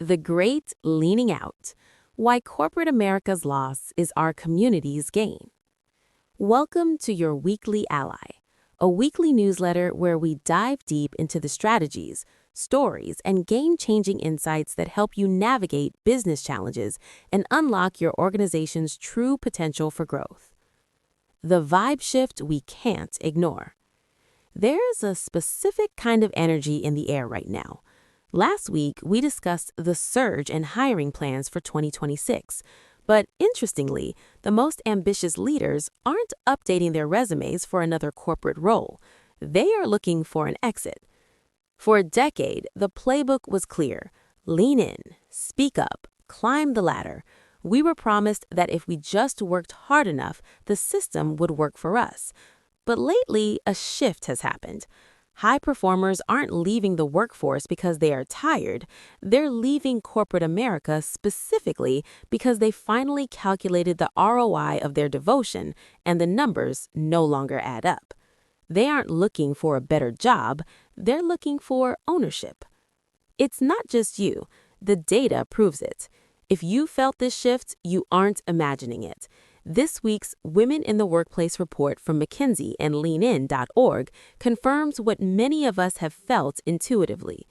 The Great Leaning Out: Why Corporate America's Loss is Our Community's Gain. Welcome to your Weekly Ally, a weekly newsletter where we dive deep into the strategies, stories, and game-changing insights that help you navigate business challenges and unlock your organization's true potential for growth. The vibe shift we can't ignore. There's a specific kind of energy in the air right now. Last week, we discussed the surge in hiring plans for 2026. But interestingly, the most ambitious leaders aren't updating their resumes for another corporate role. They are looking for an exit. For a decade, the playbook was clear: lean in, speak up, climb the ladder. We were promised that if we just worked hard enough, the system would work for us. But lately, a shift has happened. High performers aren't leaving the workforce because they are tired. They're leaving corporate America specifically because they finally calculated the ROI of their devotion and the numbers no longer add up. They aren't looking for a better job, they're looking for ownership. It's not just you. The data proves it. If you felt this shift, you aren't imagining it. This week's Women in the Workplace report from McKinsey and leanin.org confirms what many of us have felt intuitively.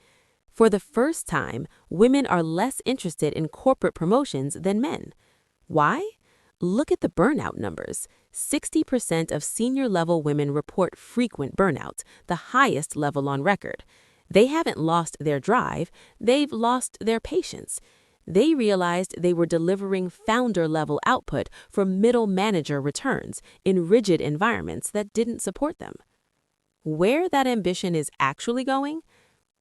For the first time, women are less interested in corporate promotions than men. Why? Look at the burnout numbers. 60% of senior-level women report frequent burnout, the highest level on record. They haven't lost their drive, they've lost their patience. They realized they were delivering founder-level output for middle manager returns in rigid environments that didn't support them. Where that ambition is actually going?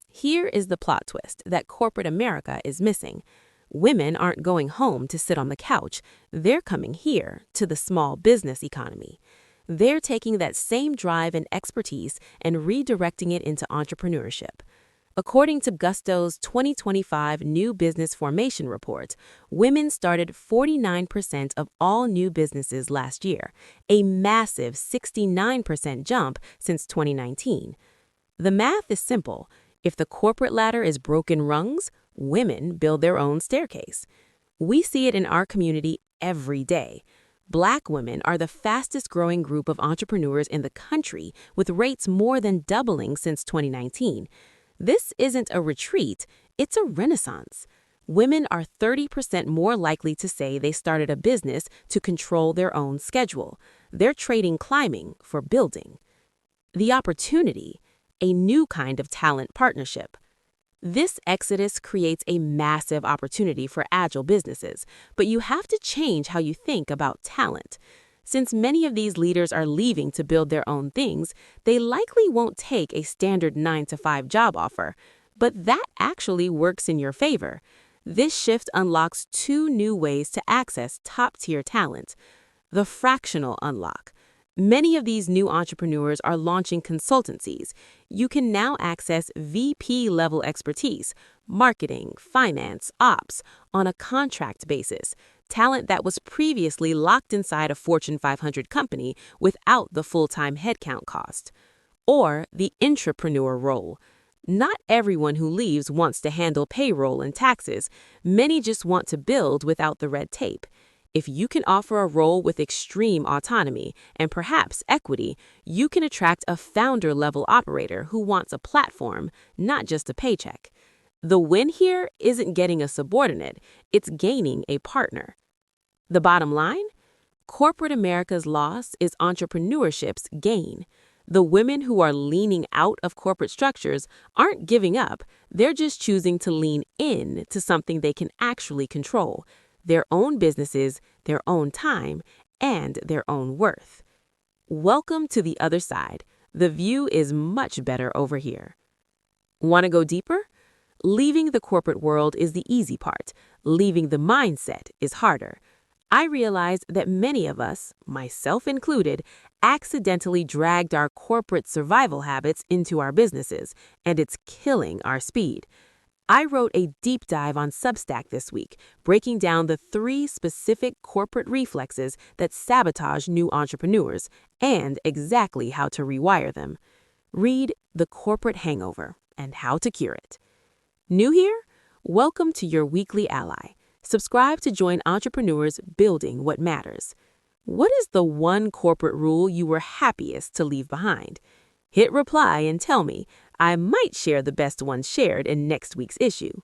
Here is the plot twist that corporate America is missing. Women aren't going home to sit on the couch. They're coming here to the small business economy. They're taking that same drive and expertise and redirecting it into entrepreneurship. According to Gusto's 2025 New Business Formation Report, women started 49% of all new businesses last year, a massive 69% jump since 2019. The math is simple. If the corporate ladder is broken rungs, women build their own staircase. We see it in our community every day. Black women are the fastest growing group of entrepreneurs in the country, with rates more than doubling since 2019. This isn't a retreat, it's a renaissance. Women are 30% more likely to say they started a business to control their own schedule. They're trading climbing for building. The opportunity: a new kind of talent partnership. This exodus creates a massive opportunity for agile businesses, but you have to change how you think about talent. Since many of these leaders are leaving to build their own things, they likely won't take a standard 9-to-5 job offer. But that actually works in your favor. This shift unlocks two new ways to access top-tier talent. The fractional unlock. Many of these new entrepreneurs are launching consultancies. You can now access VP-level expertise, marketing, finance, ops, on a contract basis. Talent that was previously locked inside a Fortune 500 company without the full-time headcount cost. Or the intrapreneur role. Not everyone who leaves wants to handle payroll and taxes. Many just want to build without the red tape. If you can offer a role with extreme autonomy and perhaps equity, you can attract a founder-level operator who wants a platform, not just a paycheck. The win here isn't getting a subordinate, it's gaining a partner. The bottom line? Corporate America's loss is entrepreneurship's gain. The women who are leaning out of corporate structures aren't giving up, they're just choosing to lean in to something they can actually control: their own businesses, their own time, and their own worth. Welcome to the other side. The view is much better over here. Want to go deeper? Leaving the corporate world is the easy part. Leaving the mindset is harder. I realized that many of us, myself included, accidentally dragged our corporate survival habits into our businesses, and it's killing our speed. I wrote a deep dive on Substack this week, breaking down the 3 specific corporate reflexes that sabotage new entrepreneurs and exactly how to rewire them. Read The Corporate Hangover and How to Cure It. New here? Welcome to your weekly ally. Subscribe to join entrepreneurs building what matters. What is the one corporate rule you were happiest to leave behind? Hit reply and tell me. I might share the best one shared in next week's issue.